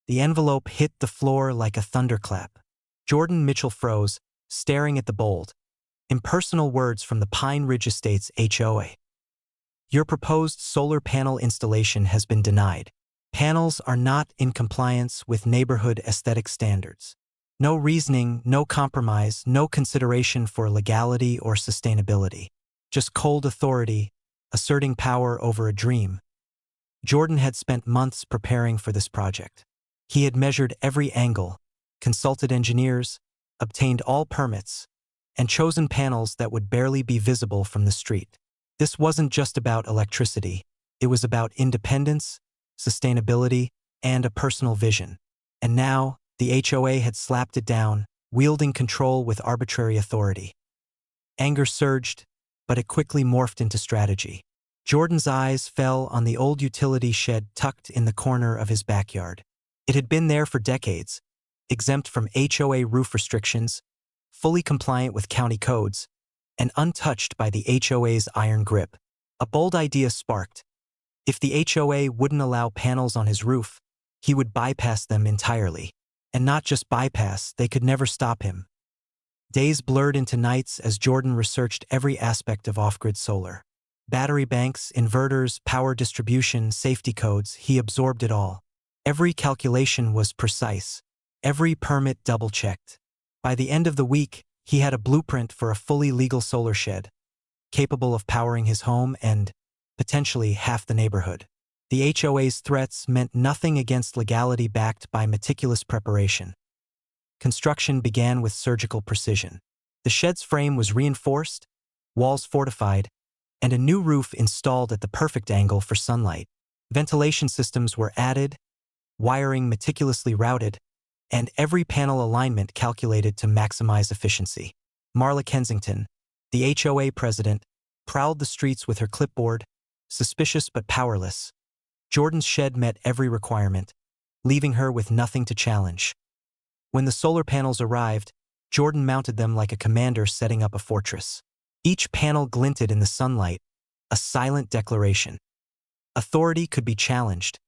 The envelope hit the floor like a thunderclap. Jordan Mitchell froze, staring at the bold, impersonal words from the Pine Ridge Estates HOA. Your proposed solar panel installation has been denied. Panels are not in compliance with neighborhood aesthetic standards. No reasoning, no compromise, no consideration for legality or sustainability. Just cold authority, asserting power over a dream. Jordan had spent months preparing for this project. He had measured every angle, consulted engineers, obtained all permits, and chosen panels that would barely be visible from the street. This wasn't just about electricity. It was about independence, sustainability, and a personal vision. And now, the HOA had slapped it down, wielding control with arbitrary authority. Anger surged, but it quickly morphed into strategy. Jordan's eyes fell on the old utility shed tucked in the corner of his backyard. It had been there for decades, exempt from HOA roof restrictions, fully compliant with county codes, and untouched by the HOA's iron grip. A bold idea sparked. If the HOA wouldn't allow panels on his roof, he would bypass them entirely. And not just bypass, they could never stop him. Days blurred into nights as Jordan researched every aspect of off-grid solar. Battery banks, inverters, power distribution, safety codes, he absorbed it all. Every calculation was precise. Every permit double-checked. By the end of the week, he had a blueprint for a fully legal solar shed, capable of powering his home and, potentially, half the neighborhood. The HOA's threats meant nothing against legality backed by meticulous preparation. Construction began with surgical precision. The shed's frame was reinforced, walls fortified, and a new roof installed at the perfect angle for sunlight. Ventilation systems were added, wiring meticulously routed, and every panel alignment calculated to maximize efficiency. Marla Kensington, the HOA president, prowled the streets with her clipboard, suspicious but powerless. Jordan's shed met every requirement, leaving her with nothing to challenge. When the solar panels arrived, Jordan mounted them like a commander setting up a fortress. Each panel glinted in the sunlight, a silent declaration. Authority could be challenged,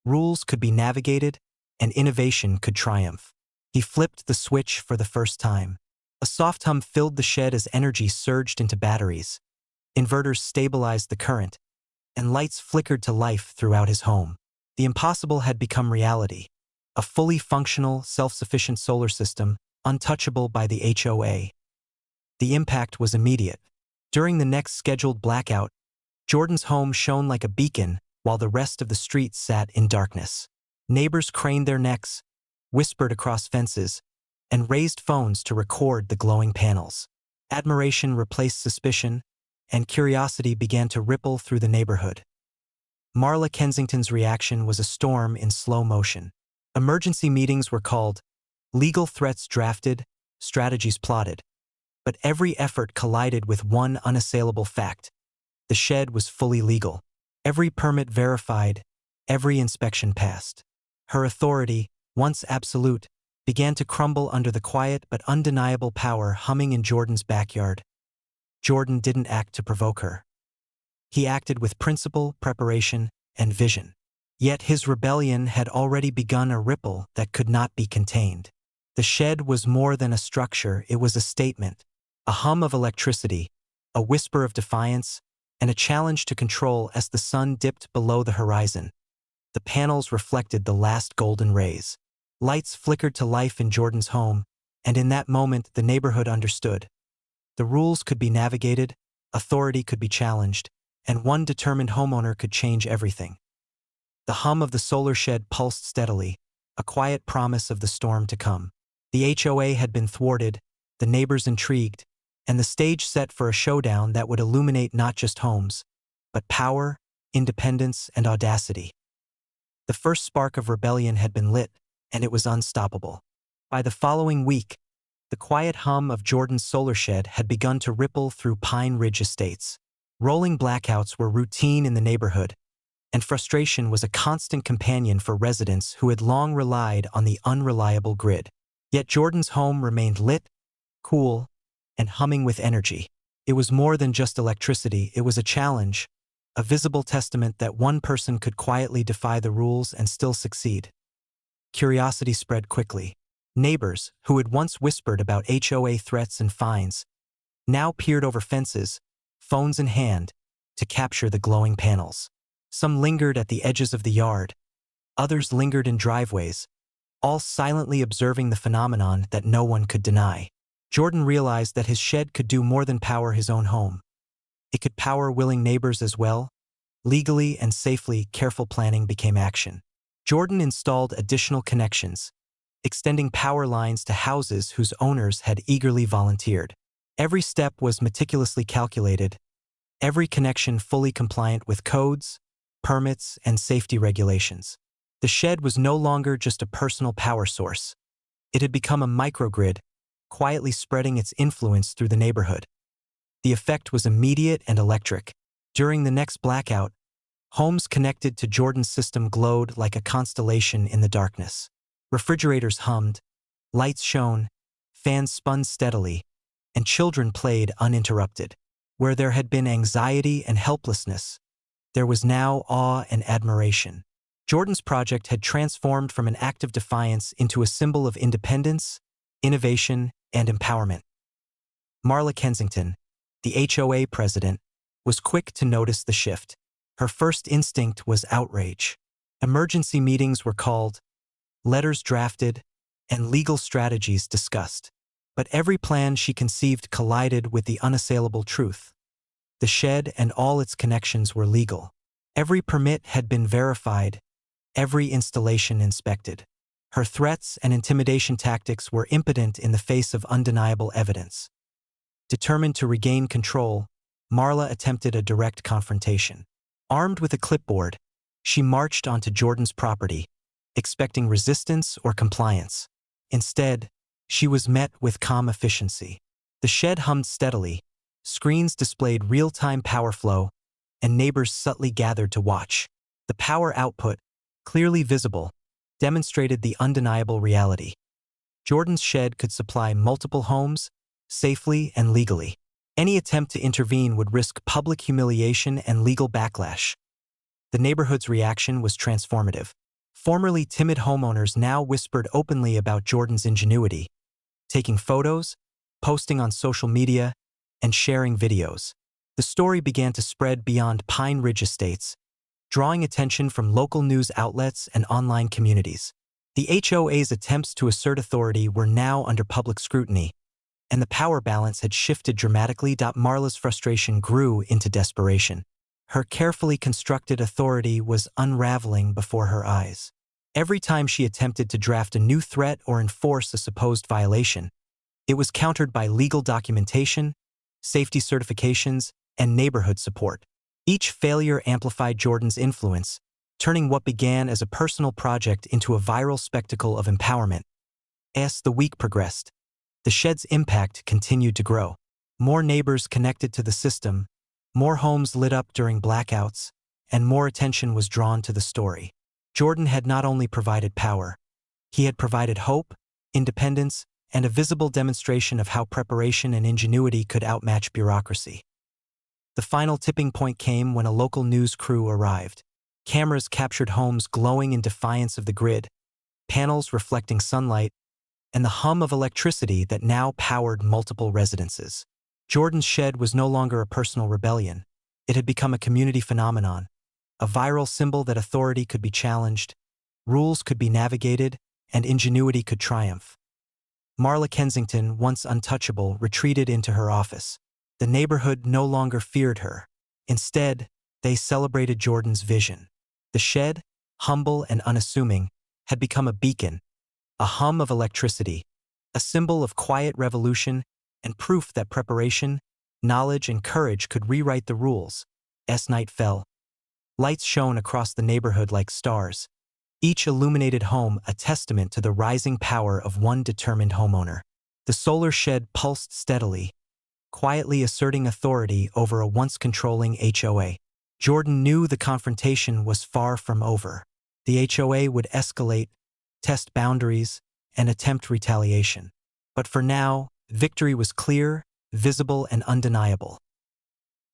rules could be navigated, and innovation could triumph. He flipped the switch for the first time. A soft hum filled the shed as energy surged into batteries. Inverters stabilized the current, and lights flickered to life throughout his home. The impossible had become reality. A fully functional, self-sufficient solar system, untouchable by the HOA. The impact was immediate. During the next scheduled blackout, Jordan's home shone like a beacon while the rest of the street sat in darkness. Neighbors craned their necks, whispered across fences, and raised phones to record the glowing panels. Admiration replaced suspicion, and curiosity began to ripple through the neighborhood. Marla Kensington's reaction was a storm in slow motion. Emergency meetings were called, legal threats drafted, strategies plotted. But every effort collided with one unassailable fact. The shed was fully legal. Every permit verified, every inspection passed. Her authority, once absolute, began to crumble under the quiet but undeniable power humming in Jordan's backyard. Jordan didn't act to provoke her. He acted with principle, preparation, and vision. Yet his rebellion had already begun a ripple that could not be contained. The shed was more than a structure, it was a statement. A hum of electricity, a whisper of defiance, and a challenge to control as the sun dipped below the horizon. The panels reflected the last golden rays. Lights flickered to life in Jordan's home, and in that moment the neighborhood understood. The rules could be navigated, authority could be challenged, and one determined homeowner could change everything. The hum of the solar shed pulsed steadily, a quiet promise of the storm to come. The HOA had been thwarted, the neighbors intrigued, and the stage set for a showdown that would illuminate not just homes, but power, independence, and audacity. The first spark of rebellion had been lit, and it was unstoppable. By the following week, the quiet hum of Jordan's solar shed had begun to ripple through Pine Ridge Estates. Rolling blackouts were routine in the neighborhood, and frustration was a constant companion for residents who had long relied on the unreliable grid. Yet Jordan's home remained lit, cool, and humming with energy. It was more than just electricity, it was a challenge, a visible testament that one person could quietly defy the rules and still succeed. curiosity spread quickly. Neighbors, who had once whispered about HOA threats and fines, now peered over fences, phones in hand, to capture the glowing panels. Some lingered at the edges of the yard, others lingered in driveways, all silently observing the phenomenon that no one could deny. Jordan realized that his shed could do more than power his own home. It could power willing neighbors as well. Legally and safely, careful planning became action. Jordan installed additional connections, extending power lines to houses whose owners had eagerly volunteered. Every step was meticulously calculated, every connection fully compliant with codes, permits, and safety regulations. The shed was no longer just a personal power source. It had become a microgrid, quietly spreading its influence through the neighborhood. The effect was immediate and electric. During the next blackout, homes connected to Jordan's system glowed like a constellation in the darkness. Refrigerators hummed, lights shone, fans spun steadily, and children played uninterrupted. Where there had been anxiety and helplessness, there was now awe and admiration. Jordan's project had transformed from an act of defiance into a symbol of independence, innovation, and empowerment. Marla Kensington, the HOA president, was quick to notice the shift. Her first instinct was outrage. Emergency meetings were called, letters drafted, and legal strategies discussed. But every plan she conceived collided with the unassailable truth. The shed and all its connections were legal. Every permit had been verified, every installation inspected. Her threats and intimidation tactics were impotent in the face of undeniable evidence. Determined to regain control, Marla attempted a direct confrontation. Armed with a clipboard, she marched onto Jordan's property, expecting resistance or compliance. Instead, she was met with calm efficiency. The shed hummed steadily, screens displayed real-time power flow, and neighbors subtly gathered to watch. The power output, clearly visible, demonstrated the undeniable reality. Jordan's shed could supply multiple homes, safely and legally. Any attempt to intervene would risk public humiliation and legal backlash. The neighborhood's reaction was transformative. Formerly timid homeowners now whispered openly about Jordan's ingenuity, taking photos, posting on social media, and sharing videos. The story began to spread beyond Pine Ridge Estates, drawing attention from local news outlets and online communities. The HOA's attempts to assert authority were now under public scrutiny, and the power balance had shifted dramatically. Marla's frustration grew into desperation. Her carefully constructed authority was unraveling before her eyes. Every time she attempted to draft a new threat or enforce a supposed violation, it was countered by legal documentation, safety certifications, and neighborhood support. Each failure amplified Jordan's influence, turning what began as a personal project into a viral spectacle of empowerment. As the week progressed, the shed's impact continued to grow. More neighbors connected to the system, more homes lit up during blackouts, and more attention was drawn to the story. Jordan had not only provided power, he had provided hope, independence, and a visible demonstration of how preparation and ingenuity could outmatch bureaucracy. The final tipping point came when a local news crew arrived. Cameras captured homes glowing in defiance of the grid, panels reflecting sunlight, and the hum of electricity that now powered multiple residences. Jordan's shed was no longer a personal rebellion. It had become a community phenomenon, a viral symbol that authority could be challenged, rules could be navigated, and ingenuity could triumph. Marla Kensington, once untouchable, retreated into her office. The neighborhood no longer feared her. Instead, they celebrated Jordan's vision. The shed, humble and unassuming, had become a beacon, a hum of electricity, a symbol of quiet revolution and proof that preparation, knowledge, and courage could rewrite the rules. As night fell, lights shone across the neighborhood like stars, each illuminated home a testament to the rising power of one determined homeowner. The solar shed pulsed steadily, quietly asserting authority over a once controlling HOA. Jordan knew the confrontation was far from over. The HOA would escalate, test boundaries, and attempt retaliation. But for now, victory was clear, visible, and undeniable.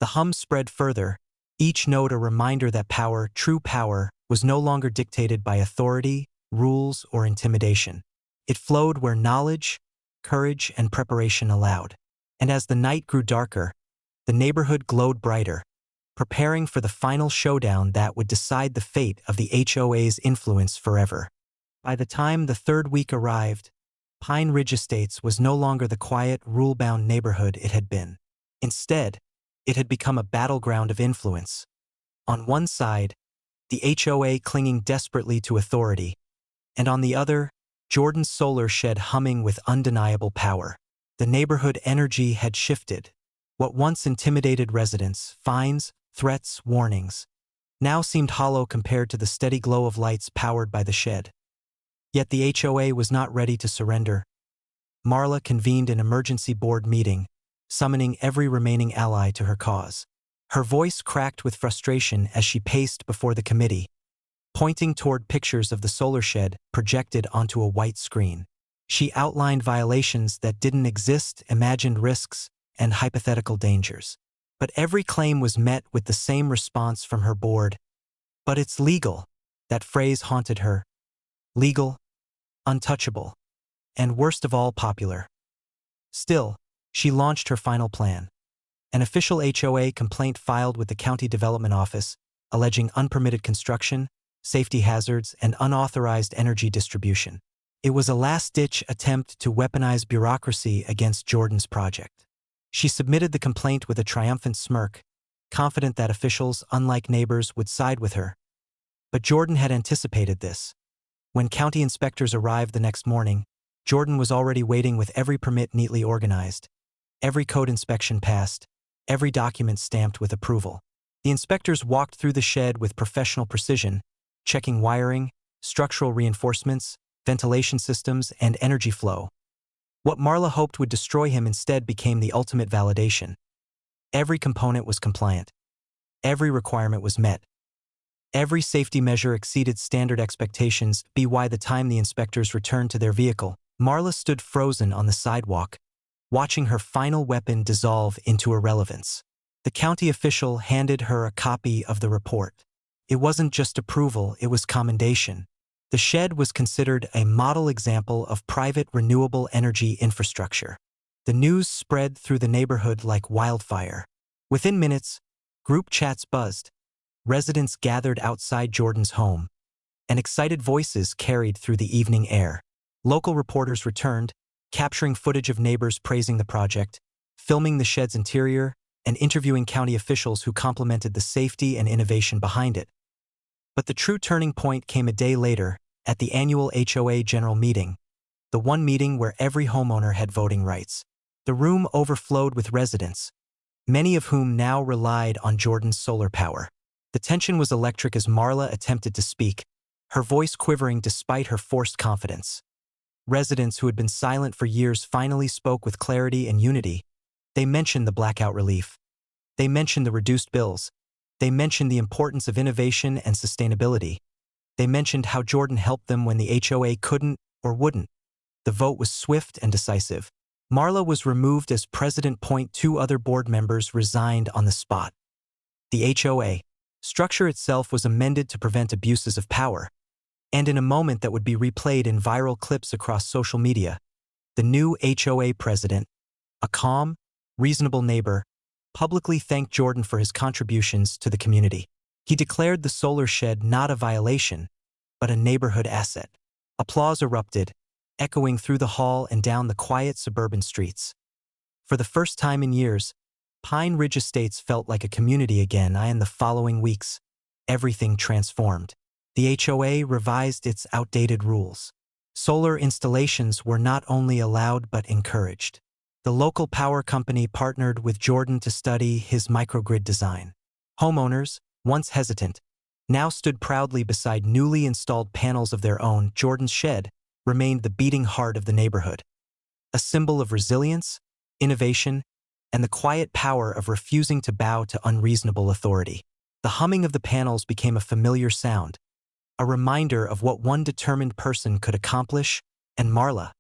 The hum spread further, each note a reminder that power, true power, was no longer dictated by authority, rules, or intimidation. It flowed where knowledge, courage, and preparation allowed. And as the night grew darker, the neighborhood glowed brighter, preparing for the final showdown that would decide the fate of the HOA's influence forever. By the time the third week arrived, Pine Ridge Estates was no longer the quiet, rule-bound neighborhood it had been. Instead, it had become a battleground of influence. On one side, the HOA clinging desperately to authority, and on the other, Jordan's solar shed humming with undeniable power. The neighborhood energy had shifted. What once intimidated residents, fines, threats, warnings, now seemed hollow compared to the steady glow of lights powered by the shed. Yet the HOA was not ready to surrender. Marla convened an emergency board meeting, summoning every remaining ally to her cause. Her voice cracked with frustration as she paced before the committee, pointing toward pictures of the solar shed projected onto a white screen. She outlined violations that didn't exist, imagined risks, and hypothetical dangers. But every claim was met with the same response from her board. But it's legal. That phrase haunted her. Legal, untouchable, and worst of all, popular. Still, she launched her final plan. An official HOA complaint filed with the County Development Office, alleging unpermitted construction, safety hazards, and unauthorized energy distribution. It was a last-ditch attempt to weaponize bureaucracy against Jordan's project. She submitted the complaint with a triumphant smirk, confident that officials, unlike neighbors, would side with her. But Jordan had anticipated this. When county inspectors arrived the next morning, Jordan was already waiting with every permit neatly organized, every code inspection passed, every document stamped with approval. The inspectors walked through the shed with professional precision, checking wiring, structural reinforcements, ventilation systems, and energy flow. What Marla hoped would destroy him instead became the ultimate validation. Every component was compliant. Every requirement was met. Every safety measure exceeded standard expectations. By the time the inspectors returned to their vehicle, Marla stood frozen on the sidewalk, watching her final weapon dissolve into irrelevance. The county official handed her a copy of the report. It wasn't just approval, it was commendation. The shed was considered a model example of private renewable energy infrastructure. The news spread through the neighborhood like wildfire. Within minutes, group chats buzzed. Residents gathered outside Jordan's home, and excited voices carried through the evening air. Local reporters returned, capturing footage of neighbors praising the project, filming the shed's interior, and interviewing county officials who complimented the safety and innovation behind it. But the true turning point came a day later, at the annual HOA general meeting, the one meeting where every homeowner had voting rights. The room overflowed with residents, many of whom now relied on Jordan's solar power. The tension was electric as Marla attempted to speak, her voice quivering despite her forced confidence. Residents who had been silent for years finally spoke with clarity and unity. They mentioned the blackout relief. They mentioned the reduced bills. They mentioned the importance of innovation and sustainability. They mentioned how Jordan helped them when the HOA couldn't or wouldn't. The vote was swift and decisive. Marla was removed as president. Two other board members resigned on the spot. The HOA structure itself was amended to prevent abuses of power. And in a moment that would be replayed in viral clips across social media, the new HOA president, a calm, reasonable neighbor, publicly thanked Jordan for his contributions to the community. He declared the solar shed not a violation, but a neighborhood asset. Applause erupted, echoing through the hall and down the quiet suburban streets. For the first time in years, Pine Ridge Estates felt like a community again. In the following weeks, everything transformed. The HOA revised its outdated rules. Solar installations were not only allowed but encouraged. The local power company partnered with Jordan to study his microgrid design. Homeowners, once hesitant, now stood proudly beside newly installed panels of their own. Jordan's shed remained the beating heart of the neighborhood, a symbol of resilience, innovation, and the quiet power of refusing to bow to unreasonable authority. The humming of the panels became a familiar sound, a reminder of what one determined person could accomplish. And Marla,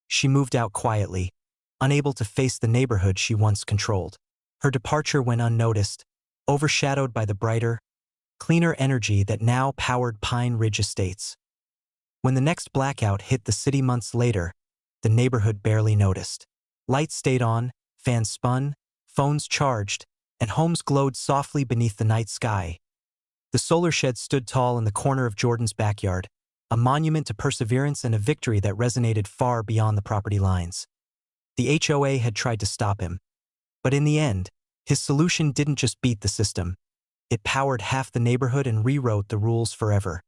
she moved out quietly, unable to face the neighborhood she once controlled. Her departure went unnoticed, overshadowed by the brighter, cleaner energy that now powered Pine Ridge Estates. When the next blackout hit the city months later, the neighborhood barely noticed. Lights stayed on, fans spun, phones charged, and homes glowed softly beneath the night sky. The solar shed stood tall in the corner of Jordan's backyard, a monument to perseverance and a victory that resonated far beyond the property lines. The HOA had tried to stop him, but in the end, his solution didn't just beat the system. It powered half the neighborhood and rewrote the rules forever.